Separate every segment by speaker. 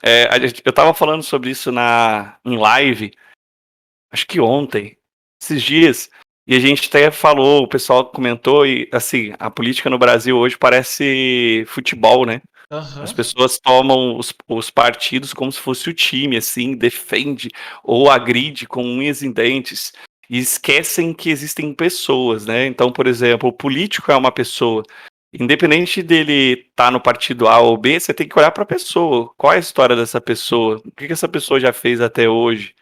Speaker 1: Eu tava falando sobre isso em live, acho que ontem, esses dias, e a gente até falou, o pessoal comentou, e assim, a política no Brasil hoje parece futebol, né? As
Speaker 2: Aham.
Speaker 1: pessoas tomam os partidos como se fosse o time, assim, defende ou agride com unhas e dentes, e esquecem que existem pessoas, né? Então, por exemplo, o político é uma pessoa. Independente dele estar no partido A ou B, você tem que olhar para a pessoa. Qual é a história dessa pessoa? O que essa pessoa já fez até hoje,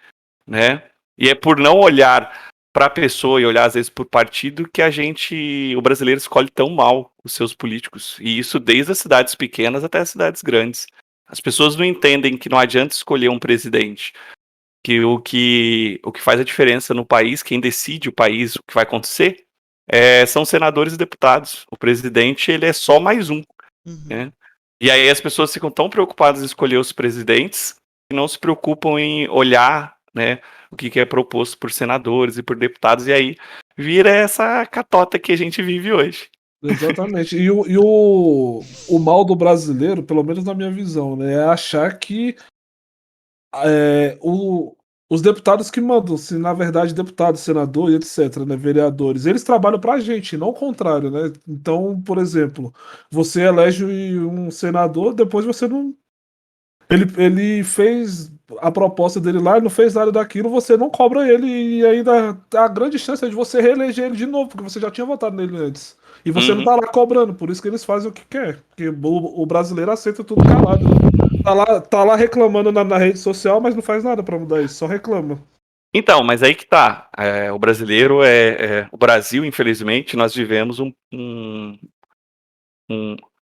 Speaker 1: né? E é por não olhar para a pessoa e olhar às vezes por partido que o brasileiro escolhe tão mal os seus políticos. E isso desde as cidades pequenas até as cidades grandes. As pessoas não entendem que não adianta escolher um presidente, que o que faz a diferença no país, quem decide o país, o que vai acontecer, são senadores e deputados. O presidente, ele é só mais um,
Speaker 2: Uhum.
Speaker 1: né? E aí as pessoas ficam tão preocupadas em escolher os presidentes que não se preocupam em olhar, né, o que é proposto por senadores e por deputados, e aí vira essa catota que a gente vive hoje.
Speaker 3: Exatamente. E o mal do brasileiro, pelo menos na minha visão, né, é achar que é, os deputados que mandam, se na verdade deputados, senador e etc, né, vereadores, eles trabalham pra gente, não o contrário, né? Então, por exemplo, você elege um senador, depois você não. Ele fez a proposta dele lá, ele não fez nada daquilo, você não cobra ele e ainda a grande chance é de você reeleger ele de novo, porque você já tinha votado nele antes. E você não
Speaker 1: Uhum.
Speaker 3: tá lá cobrando, por isso que eles fazem o que quer. Porque o brasileiro aceita tudo calado, né? Tá lá reclamando na rede social, mas não faz nada pra mudar isso, só reclama.
Speaker 1: Então, mas aí que tá. O brasileiro o Brasil, infelizmente, nós vivemos um-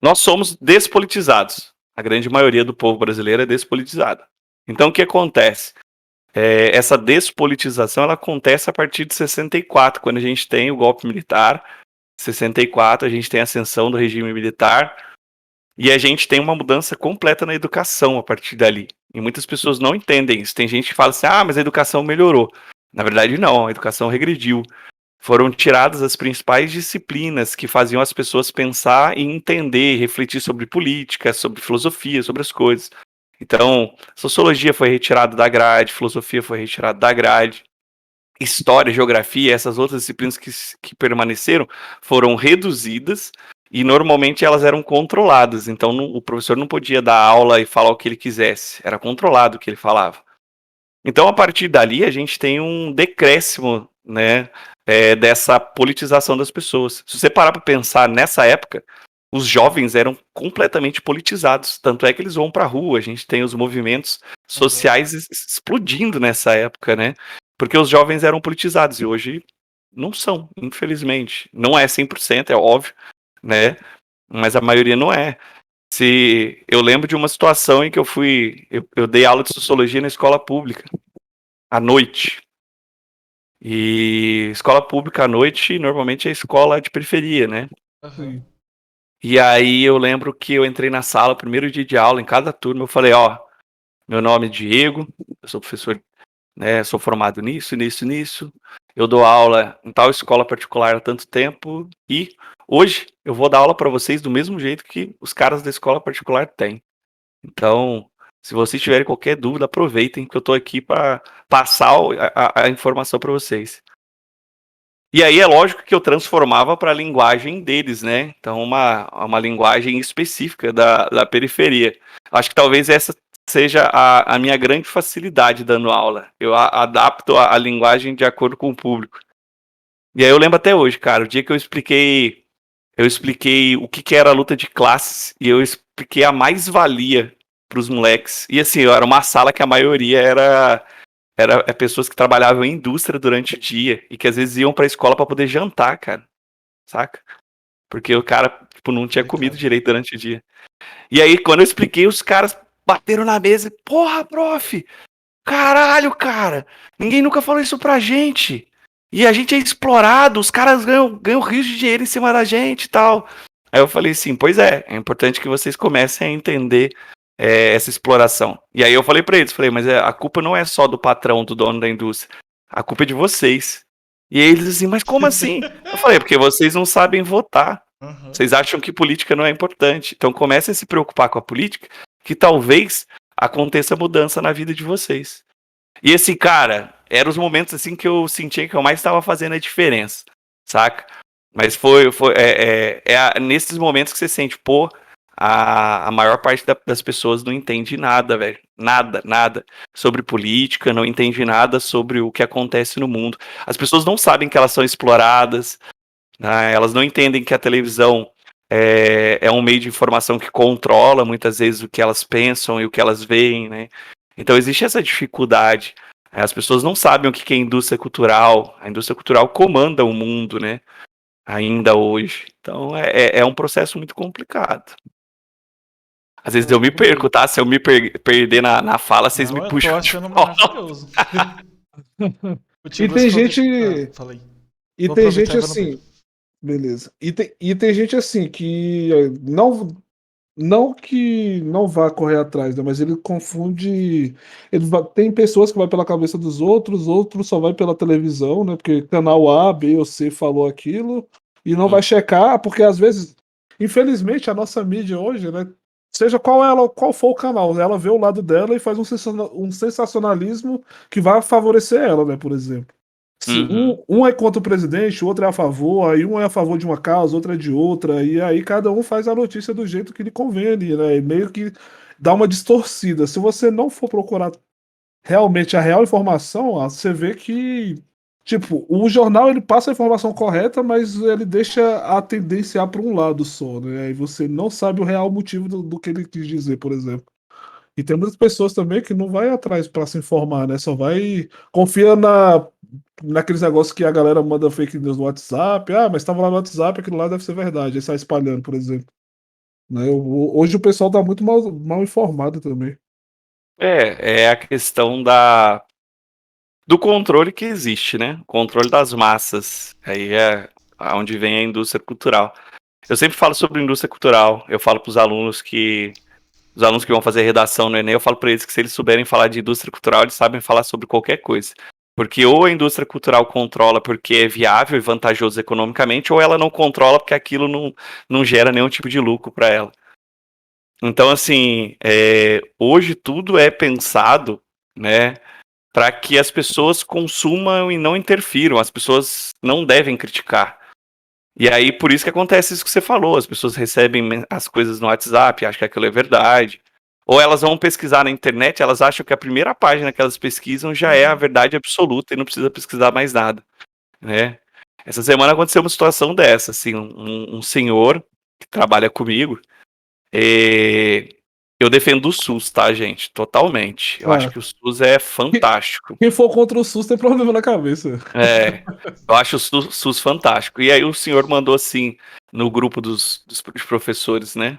Speaker 1: nós somos despolitizados. A grande maioria do povo brasileiro é despolitizado. Então, o que acontece? Essa despolitização ela acontece a partir de 64, quando a gente tem o golpe militar. 64, a gente tem a ascensão do regime militar e a gente tem uma mudança completa na educação a partir dali. E muitas pessoas não entendem isso. Tem gente que fala assim: ah, mas a educação melhorou. Na verdade, não, a educação regrediu. Foram tiradas as principais disciplinas que faziam as pessoas pensar e entender, refletir sobre política, sobre filosofia, sobre as coisas. Então, sociologia foi retirada da grade, filosofia foi retirada da grade, história, geografia, essas outras disciplinas que permaneceram foram reduzidas e normalmente elas eram controladas. Então, o professor não podia dar aula e falar o que ele quisesse, era controlado o que ele falava. Então, a partir dali, a gente tem um decréscimo, né, dessa politização das pessoas. Se você parar para pensar nessa época, os jovens eram completamente politizados. Tanto é que eles vão para a rua, a gente tem os movimentos
Speaker 2: Aham.
Speaker 1: sociais explodindo nessa época, né? Porque os jovens eram politizados e hoje não são, infelizmente. Não é 100%, é óbvio, né? Mas a maioria não é. Se eu lembro de uma situação em que eu dei aula de sociologia na escola pública à noite. E escola pública à noite normalmente é escola de periferia, né?
Speaker 2: Aham.
Speaker 3: Sim.
Speaker 1: E aí eu lembro que eu entrei na sala, primeiro dia de aula, em cada turma, eu falei, ó, meu nome é Diego, eu sou professor, né, sou formado nisso, nisso, nisso. Eu dou aula em tal escola particular há tanto tempo e hoje eu vou dar aula para vocês do mesmo jeito que os caras da escola particular têm. Então, se vocês tiverem qualquer dúvida, aproveitem que eu estou aqui para passar a informação para vocês. E aí é lógico que eu transformava para a linguagem deles, né? Então, uma linguagem específica da periferia. Acho que talvez essa seja a minha grande facilidade dando aula. Eu adapto a linguagem de acordo com o público. E aí eu lembro até hoje, cara, o dia que eu expliquei o que era a luta de classes e eu expliquei a mais-valia para os moleques. E assim, era uma sala que a maioria era pessoas que trabalhavam em indústria durante o dia e que às vezes iam pra escola pra poder jantar, cara, saca? Porque o cara, tipo, não tinha comido
Speaker 2: Complicado.
Speaker 1: direito durante o dia. E aí, quando eu expliquei, os caras bateram na mesa e, porra, prof, caralho, cara, ninguém nunca falou isso pra gente. E a gente é explorado, os caras ganham rios de dinheiro em cima da gente e tal. Aí eu falei assim, pois é importante que vocês comecem a entender essa exploração. E aí eu falei pra eles, falei, mas a culpa não é só do patrão, do dono da indústria, a culpa é de vocês. E aí eles assim, mas como assim? Eu falei, porque vocês não sabem votar.
Speaker 2: Aham.
Speaker 1: Vocês acham que política não é importante. Então comecem a se preocupar com a política, que talvez aconteça mudança na vida de vocês. E esse cara, eram os momentos assim que eu sentia que eu mais estava fazendo a diferença, saca? Mas nesses momentos que você sente, pô, a maior parte das pessoas não entende nada, velho. Nada sobre política, não entende nada sobre o que acontece no mundo. As pessoas não sabem que elas são exploradas, né? Elas não entendem que a televisão é um meio de informação que controla muitas vezes o que elas pensam e o que elas veem, né? Então existe essa dificuldade. As pessoas não sabem o que é indústria cultural. A indústria cultural comanda o mundo, né? Ainda hoje. Então é um processo muito complicado. Às vezes eu me perco, tá? Se eu me perder na fala, vocês me puxam.
Speaker 2: Eu tô achando maravilhoso.
Speaker 3: E tem gente.
Speaker 2: Falei.
Speaker 3: E tem gente assim. Beleza. E tem gente assim que não que não vá correr atrás, né? Mas ele confunde. Tem pessoas que vai pela cabeça dos outros só vai pela televisão, né? Porque canal A, B ou C falou aquilo e não vai checar, porque às vezes, infelizmente, a nossa mídia hoje, né? Seja qual for o canal, ela vê o lado dela e faz um sensacionalismo que vai favorecer ela, né? Por exemplo. Se um é contra o presidente, o outro é a favor, aí um é a favor de uma causa, outro é de outra, e aí cada um faz a notícia do jeito que lhe convém ali, né? E meio que dá uma distorcida. Se você não for procurar realmente a real informação, você vê que, tipo, o jornal ele passa a informação correta, mas ele deixa a tendência para um lado só, né? E você não sabe o real motivo do que ele quis dizer, por exemplo. E tem muitas pessoas também que não vai atrás para se informar, né? Só confia naqueles negócios que a galera manda fake news no WhatsApp. Ah, mas estava lá no WhatsApp, aquilo lá deve ser verdade. Aí sai espalhando, por exemplo. Né? Hoje o pessoal tá muito mal informado também.
Speaker 1: É a questão do controle que existe, né? O controle das massas. Aí é onde vem a indústria cultural. Eu sempre falo sobre indústria cultural. Eu falo para os alunos que vão fazer redação no Enem, eu falo para eles que se eles souberem falar de indústria cultural, eles sabem falar sobre qualquer coisa. Porque ou a indústria cultural controla porque é viável e vantajoso economicamente, ou ela não controla porque aquilo não gera nenhum tipo de lucro para ela. Então, assim, hoje tudo é pensado, né, para que as pessoas consumam e não interfiram. As pessoas não devem criticar. E aí, por isso que acontece isso que você falou. As pessoas recebem as coisas no WhatsApp, acham que aquilo é verdade. Ou elas vão pesquisar na internet, elas acham que a primeira página que elas pesquisam já é a verdade absoluta e não precisa pesquisar mais nada, né? Essa semana aconteceu uma situação dessa, assim, um senhor que trabalha comigo, eu defendo o SUS, tá, gente? Totalmente. Eu acho que o SUS é fantástico.
Speaker 3: Quem for contra o SUS tem problema na cabeça.
Speaker 1: Eu acho o SUS fantástico. E aí o senhor mandou assim, no grupo dos professores, né?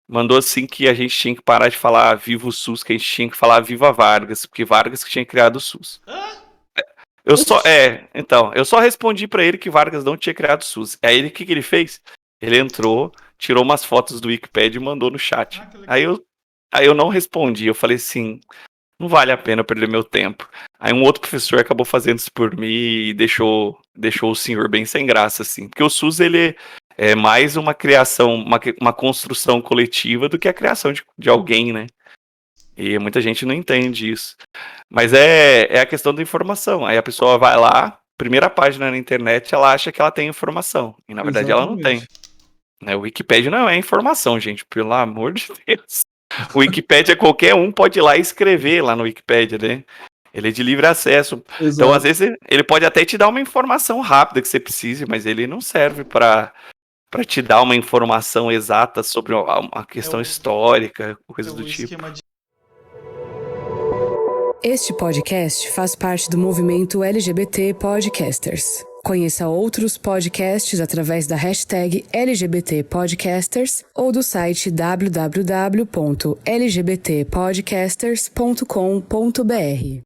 Speaker 1: Mandou assim que a gente tinha que parar de falar viva o SUS, que a gente tinha que falar viva Vargas, porque Vargas que tinha criado o SUS. Eu só respondi pra ele que Vargas não tinha criado o SUS. Aí ele, o que ele fez? Ele entrou, tirou umas fotos do Wikipedia e mandou no chat. Aí eu não respondi, eu falei assim, não vale a pena perder meu tempo. Aí um outro professor acabou fazendo isso por mim e deixou o senhor bem sem graça, assim. Porque o SUS, ele é mais uma criação, uma construção coletiva do que a criação de alguém, né? E muita gente não entende isso. Mas é a questão da informação. Aí a pessoa vai lá, primeira página na internet, ela acha que ela tem informação. E na verdade ela não tem. Né? O Wikipedia não é informação, gente. Pelo amor de Deus. O Wikipedia, qualquer um pode ir lá e escrever lá no Wikipedia, né? Ele é de livre acesso. Exato. Então, às vezes, ele pode até te dar uma informação rápida que você precise, mas ele não serve para te dar uma informação exata sobre uma questão histórica, coisa do tipo.
Speaker 4: Este podcast faz parte do movimento LGBT Podcasters. Conheça outros podcasts através da hashtag LGBT Podcasters ou do site www.lgbtpodcasters.com.br.